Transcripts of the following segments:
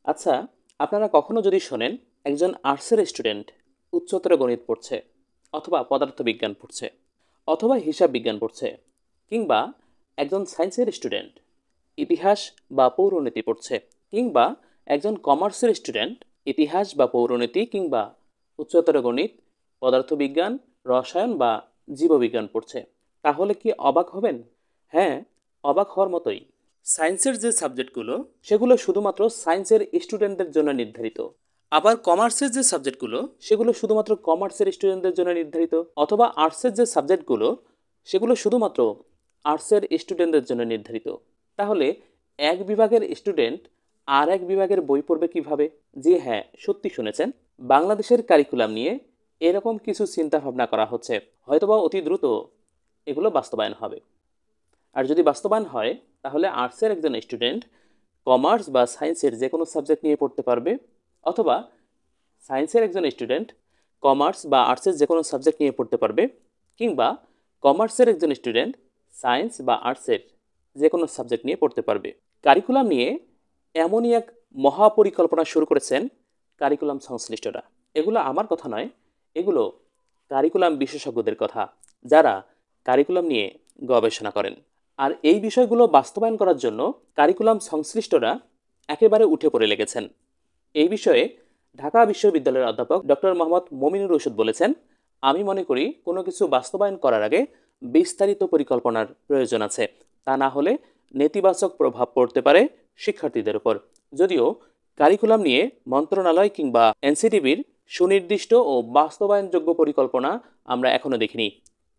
আচ্ছা, আপনারা কখনো যদি শোনেন একজন আর্টসের স্টুডেন্ট উচ্চতর গণিত পড়ছে, অথবা পদার্থবিজ্ঞান পড়ছে, অথবা হিসাব বিজ্ঞান পড়ছে, কিংবা একজন সায়েন্সের স্টুডেন্ট ইতিহাস বা পৌরনীতি পড়ছে, কিংবা একজন কমার্সের স্টুডেন্ট ইতিহাস বা পৌরনীতি কিংবা উচ্চতর গণিত, পদার্থবিজ্ঞান, রসায়ন বা জীববিজ্ঞান পড়ছে, তাহলে কি অবাক হবেন? হ্যাঁ, অবাক হওয়ার মতোই। সায়েন্সের যে সাবজেক্টগুলো সেগুলো শুধুমাত্র সায়েন্সের স্টুডেন্টদের জন্য নির্ধারিত। আবার কমার্সের যে সাবজেক্টগুলো সেগুলো শুধুমাত্র কমার্সের স্টুডেন্টদের জন্য নির্ধারিত। অথবা আর্টসের যে সাবজেক্টগুলো সেগুলো শুধুমাত্র আর্টসের স্টুডেন্টদের জন্য নির্ধারিত। তাহলে এক বিভাগের স্টুডেন্ট আর এক বিভাগের বই পড়বে কিভাবে? জি হ্যাঁ, সত্যি শুনেছেন। বাংলাদেশের কারিকুলাম নিয়ে এরকম কিছু চিন্তা ভাবনা করা হচ্ছে। হয়তোবা অতি দ্রুত এগুলো বাস্তবায়ন হবে। আর যদি বাস্তবায়ন হয়, তাহলে আর্টসের একজন স্টুডেন্ট কমার্স বা সায়েন্সের যে কোনো সাবজেক্ট নিয়ে পড়তে পারবে, অথবা সায়েন্সের একজন স্টুডেন্ট কমার্স বা আর্টসের যে কোনো সাবজেক্ট নিয়ে পড়তে পারবে, কিংবা কমার্সের একজন স্টুডেন্ট সায়েন্স বা আর্টসের যে কোনো সাবজেক্ট নিয়ে পড়তে পারবে। কারিকুলাম নিয়ে এমনই এক মহাপরিকল্পনা শুরু করেছেন কারিকুলাম সংশ্লিষ্টরা। এগুলো আমার কথা নয়, এগুলো কারিকুলাম বিশেষজ্ঞদের কথা, যারা কারিকুলাম নিয়ে গবেষণা করেন। আর এই বিষয়গুলো বাস্তবায়ন করার জন্য কারিকুলাম সংশ্লিষ্টরা একেবারে উঠে পড়ে লেগেছেন। এই বিষয়ে ঢাকা বিশ্ববিদ্যালয়ের অধ্যাপক ডক্টর মোহাম্মদ মমিনুর রশিদ বলেছেন, আমি মনে করি কোনো কিছু বাস্তবায়ন করার আগে বিস্তারিত পরিকল্পনার প্রয়োজন আছে। তা না হলে নেতিবাচক প্রভাব পড়তে পারে শিক্ষার্থীদের উপর। যদিও কারিকুলাম নিয়ে মন্ত্রণালয় কিংবা এনসিটিবির সুনির্দিষ্ট ও বাস্তবায়নযোগ্য পরিকল্পনা আমরা এখনো দেখিনি।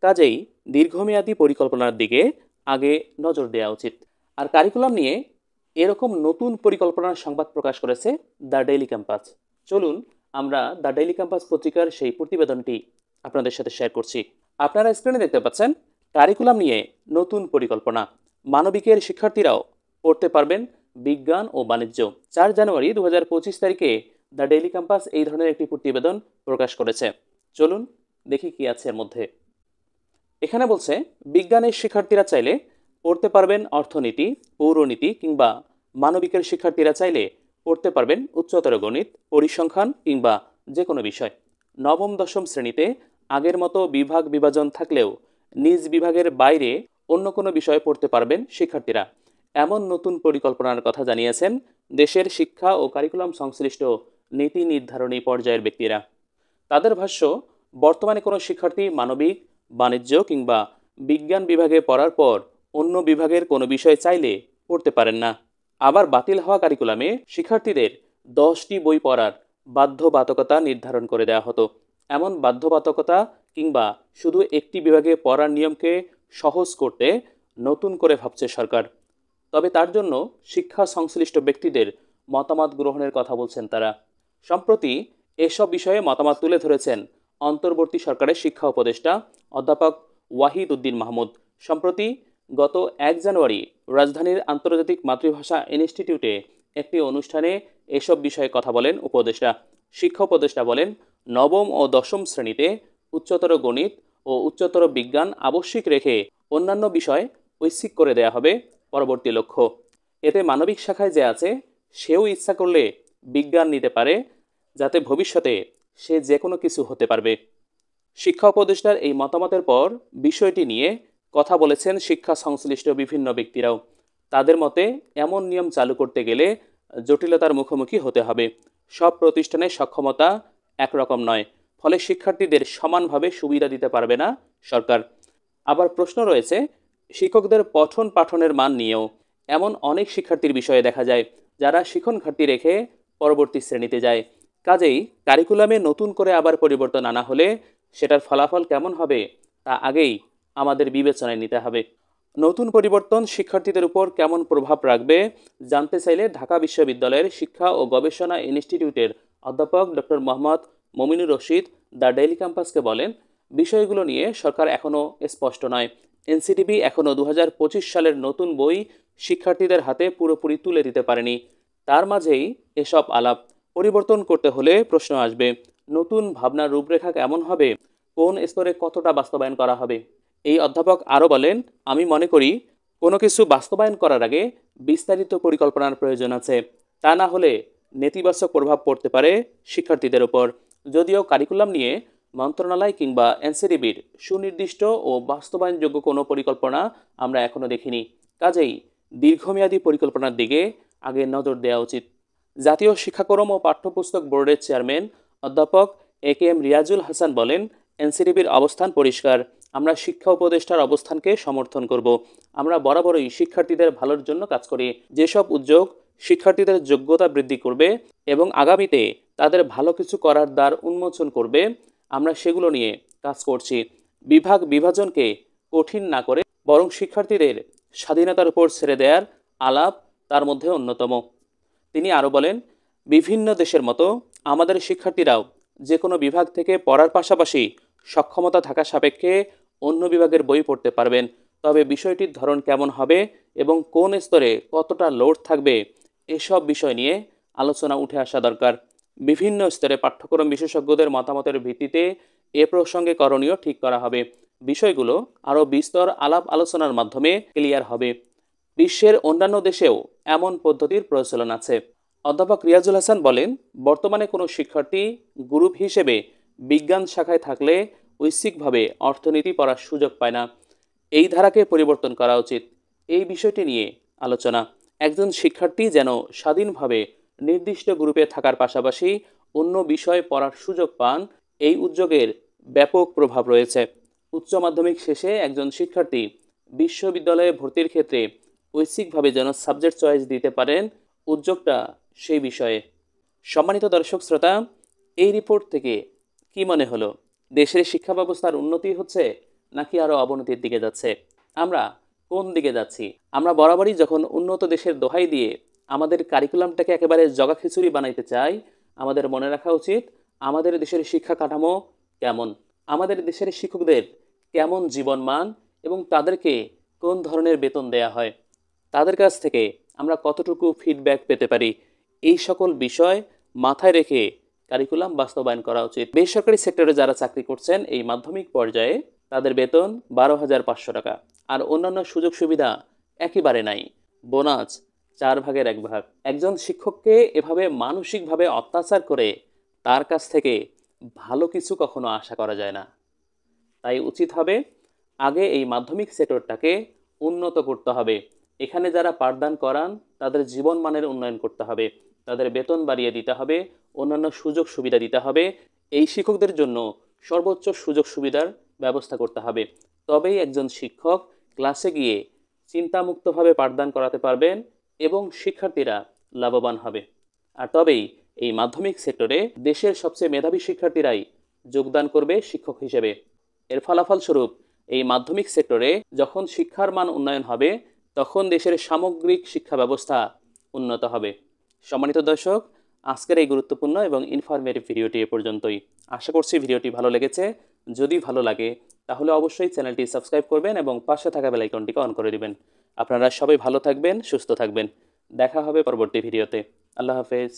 কাজেই দীর্ঘমেয়াদী পরিকল্পনার দিকে আগে নজর দেওয়া উচিত। আর কারিকুলাম নিয়ে এরকম নতুন পরিকল্পনার সংবাদ প্রকাশ করেছে দ্য ডেইলি ক্যাম্পাস। চলুন আমরা দ্য ডেইলি ক্যাম্পাস পত্রিকার সেই প্রতিবেদনটি আপনাদের সাথে শেয়ার করছি। আপনারা স্ক্রিনে দেখতে পাচ্ছেন কারিকুলাম নিয়ে নতুন পরিকল্পনা। মানবিকের শিক্ষার্থীরাও পড়তে পারবেন বিজ্ঞান ও বাণিজ্য। 4 জানুয়ারি 2025 তারিখে দ্য ডেইলি ক্যাম্পাস এই ধরনের একটি প্রতিবেদন প্রকাশ করেছে। চলুন দেখি কি আছে এর মধ্যে। এখানে বলছে, বিজ্ঞানের শিক্ষার্থীরা চাইলে পড়তে পারবেন অর্থনীতি, পৌরনীতি, কিংবা মানবিকের শিক্ষার্থীরা চাইলে পড়তে পারবেন উচ্চতর গণিত, পরিসংখ্যান কিংবা যে কোনো বিষয়। নবম দশম শ্রেণীতে আগের মতো বিভাগ বিভাজন থাকলেও নিজ বিভাগের বাইরে অন্য কোনো বিষয় পড়তে পারবেন শিক্ষার্থীরা। এমন নতুন পরিকল্পনার কথা জানিয়েছেন দেশের শিক্ষা ও কারিকুলাম সংশ্লিষ্ট নীতি নির্ধারণী পর্যায়ের ব্যক্তিরা। তাদের ভাষ্য, বর্তমানে কোনো শিক্ষার্থী মানবিক, বাণিজ্য কিংবা বিজ্ঞান বিভাগে পড়ার পর অন্য বিভাগের কোনো বিষয় চাইলে পড়তে পারেন না। আবার বাতিল হওয়া কারিকুলামে শিক্ষার্থীদের 10টি বই পড়ার বাধ্যবাধকতা নির্ধারণ করে দেওয়া হতো। এমন বাধ্যবাধকতা কিংবা শুধু একটি বিভাগে পড়ার নিয়মকে সহজ করতে নতুন করে ভাবছে সরকার। তবে তার জন্য শিক্ষা সংশ্লিষ্ট ব্যক্তিদের মতামত গ্রহণের কথা বলছেন তারা। সম্প্রতি এসব বিষয়ে মতামত তুলে ধরেছেন অন্তর্বর্তী সরকারের শিক্ষা উপদেষ্টা অধ্যাপক ওয়াহিদ উদ্দিন মাহমুদ। সম্প্রতি গত 1 জানুয়ারি রাজধানীর আন্তর্জাতিক মাতৃভাষা ইনস্টিটিউটে একটি অনুষ্ঠানে এসব বিষয়ে কথা বলেন উপদেষ্টা। শিক্ষা উপদেষ্টা বলেন, নবম ও দশম শ্রেণীতে উচ্চতর গণিত ও উচ্চতর বিজ্ঞান আবশ্যিক রেখে অন্যান্য বিষয় ঐচ্ছিক করে দেয়া হবে পরবর্তী লক্ষ্য। এতে মানবিক শাখায় যে আছে সেও ইচ্ছা করলে বিজ্ঞান নিতে পারে, যাতে ভবিষ্যতে সে যে কোনো কিছু হতে পারবে। শিক্ষা উপদেষ্টার এই মতামতের পর বিষয়টি নিয়ে কথা বলেছেন শিক্ষা সংশ্লিষ্ট বিভিন্ন ব্যক্তিরাও। তাদের মতে, এমন নিয়ম চালু করতে গেলে জটিলতার মুখোমুখি হতে হবে। সব প্রতিষ্ঠানের সক্ষমতা একরকম নয়, ফলে শিক্ষার্থীদের সমানভাবে সুবিধা দিতে পারবে না সরকার। আবার প্রশ্ন রয়েছে শিক্ষকদের পঠন পাঠনের মান নিয়েও। এমন অনেক শিক্ষার্থীর বিষয়ে দেখা যায় যারা শিখন ঘাটতি রেখে পরবর্তী শ্রেণীতে যায়। কাজেই কারিকুলামে নতুন করে আবার পরিবর্তন আনা হলে সেটার ফলাফল কেমন হবে তা আগেই আমাদের বিবেচনায় নিতে হবে। নতুন পরিবর্তন শিক্ষার্থীদের উপর কেমন প্রভাব রাখবে জানতে চাইলে ঢাকা বিশ্ববিদ্যালয়ের শিক্ষা ও গবেষণা ইনস্টিটিউটের অধ্যাপক doctor Mohammad Mominur Rashid the Daily ক্যাম্পাসকে বলেন, বিষয়গুলো নিয়ে সরকার এখনও স্পষ্ট নয়। এনসিটিবি এখনও 2025 সালের নতুন বই শিক্ষার্থীদের হাতে পুরোপুরি তুলে দিতে পারেনি। তার মাঝেই এসব আলাপ। পরিবর্তন করতে হলে প্রশ্ন আসবে, নতুন ভাবনার রূপরেখা কেমন হবে, কোন স্তরে কতটা বাস্তবায়ন করা হবে। এই অধ্যাপক আরও বলেন, আমি মনে করি কোনো কিছু বাস্তবায়ন করার আগে বিস্তারিত পরিকল্পনার প্রয়োজন আছে। তা না হলে নেতিবাচক প্রভাব পড়তে পারে শিক্ষার্থীদের উপর। যদিও কারিকুলাম নিয়ে মন্ত্রণালয় কিংবা এনসিডিবির সুনির্দিষ্ট ও বাস্তবায়নযোগ্য কোনো পরিকল্পনা আমরা এখনও দেখিনি। কাজেই দীর্ঘমেয়াদী পরিকল্পনার দিকে আগে নজর দেওয়া উচিত। জাতীয় শিক্ষাক্রম ও পাঠ্যপুস্তক বোর্ডের চেয়ারম্যান অধ্যাপক এ.কে.এম. রিয়াজুল হাসান বলেন, এনসিডিবির অবস্থান পরিষ্কার। আমরা শিক্ষা উপদেষ্টার অবস্থানকে সমর্থন করব। আমরা বরাবরই শিক্ষার্থীদের ভালোর জন্য কাজ করি। যেসব উদ্যোগ শিক্ষার্থীদের যোগ্যতা বৃদ্ধি করবে এবং আগামীতে তাদের ভালো কিছু করার দ্বার উন্মোচন করবে, আমরা সেগুলো নিয়ে কাজ করছি। বিভাগ বিভাজনকে কঠিন না করে বরং শিক্ষার্থীদের স্বাধীনতার উপর ছেড়ে দেওয়ার আলাপ তার মধ্যে অন্যতম। তিনি আরও বলেন, বিভিন্ন দেশের মতো আমাদের শিক্ষার্থীরাও যে কোনো বিভাগ থেকে পড়ার পাশাপাশি সক্ষমতা থাকা সাপেক্ষে অন্য বিভাগের বই পড়তে পারবেন। তবে বিষয়টির ধরন কেমন হবে এবং কোন স্তরে কতটা লোড থাকবে, এসব বিষয় নিয়ে আলোচনা উঠে আসা দরকার। বিভিন্ন স্তরে পাঠ্যক্রম বিশেষজ্ঞদের মতামতের ভিত্তিতে এ প্রসঙ্গে করণীয় ঠিক করা হবে। বিষয়গুলো আরও বিস্তর আলাপ আলোচনার মাধ্যমে ক্লিয়ার হবে। বিশ্বের অন্যান্য দেশেও এমন পদ্ধতির প্রচলন আছে। অধ্যাপক রিয়াজুল হাসান বলেন, বর্তমানে কোনো শিক্ষার্থী গ্রুপ হিসেবে বিজ্ঞান শাখায় থাকলে ঐচ্ছিকভাবে অর্থনীতি পড়ার সুযোগ পায় না। এই ধারাকে পরিবর্তন করা উচিত। এই বিষয়টি নিয়ে আলোচনা। একজন শিক্ষার্থী যেন স্বাধীনভাবে নির্দিষ্ট গ্রুপে থাকার পাশাপাশি অন্য বিষয় পড়ার সুযোগ পান, এই উদ্যোগের ব্যাপক প্রভাব রয়েছে। উচ্চ মাধ্যমিক শেষে একজন শিক্ষার্থী বিশ্ববিদ্যালয়ে ভর্তির ক্ষেত্রে ঐচ্ছিকভাবে যেন সাবজেক্ট চয়েস দিতে পারেন, উদ্যোগটা সেই বিষয়ে। সম্মানিত দর্শক শ্রোতা, এই রিপোর্ট থেকে কি মনে হলো? দেশের শিক্ষা ব্যবস্থার উন্নতি হচ্ছে নাকি আরও অবনতির দিকে যাচ্ছে? আমরা কোন দিকে যাচ্ছি? আমরা বরাবরই যখন উন্নত দেশের দোহাই দিয়ে আমাদের কারিকুলামটাকে একেবারে জগা খিচুড়ি বানাইতে চাই, আমাদের মনে রাখা উচিত আমাদের দেশের শিক্ষা কাঠামো কেমন, আমাদের দেশের শিক্ষকদের কেমন জীবনমান এবং তাদেরকে কোন ধরনের বেতন দেয়া হয়, তাদের কাছ থেকে আমরা কতটুকু ফিডব্যাক পেতে পারি, এই সকল বিষয় মাথায় রেখে কারিকুলাম বাস্তবায়ন করা উচিত। বেসরকারি সেক্টরে যারা চাকরি করছেন এই মাধ্যমিক পর্যায়ে, তাদের বেতন 12,500 টাকা, আর অন্যান্য সুযোগ সুবিধা একেবারে নাই। বোনাস 1/4 একজন শিক্ষককে এভাবে মানসিকভাবে অত্যাচার করে তার কাছ থেকে ভালো কিছু কখনো আশা করা যায় না। তাই উচিত হবে আগে এই মাধ্যমিক সেক্টরটাকে উন্নত করতে হবে। এখানে যারা পাঠদান করান তাদের জীবন মানের উন্নয়ন করতে হবে, তাদের বেতন বাড়িয়ে দিতে হবে, অন্যান্য সুযোগ সুবিধা দিতে হবে। এই শিক্ষকদের জন্য সর্বোচ্চ সুযোগ সুবিধার ব্যবস্থা করতে হবে। তবেই একজন শিক্ষক ক্লাসে গিয়ে চিন্তামুক্তভাবে পাঠদান করাতে পারবেন এবং শিক্ষার্থীরা লাভবান হবে। আর তবেই এই মাধ্যমিক সেক্টরে দেশের সবচেয়ে মেধাবী শিক্ষার্থীরাই যোগদান করবে শিক্ষক হিসেবে। এর ফলাফলস্বরূপ এই মাধ্যমিক সেক্টরে যখন শিক্ষার মান উন্নয়ন হবে, তখন দেশের সামগ্রিক শিক্ষা ব্যবস্থা উন্নত হবে। সম্মানিত দর্শক, আজকের এই গুরুত্বপূর্ণ এবং ইনফরমেটিভ ভিডিওটি এ পর্যন্তই। আশা করছি ভিডিওটি ভালো লেগেছে। যদি ভালো লাগে তাহলে অবশ্যই চ্যানেলটি সাবস্ক্রাইব করবেন এবং পাশে থাকা বেল আইকনটিকে অন করে দিবেন। আপনারা সবাই ভালো থাকবেন, সুস্থ থাকবেন। দেখা হবে পরবর্তী ভিডিওতে। আল্লাহ হাফেজ।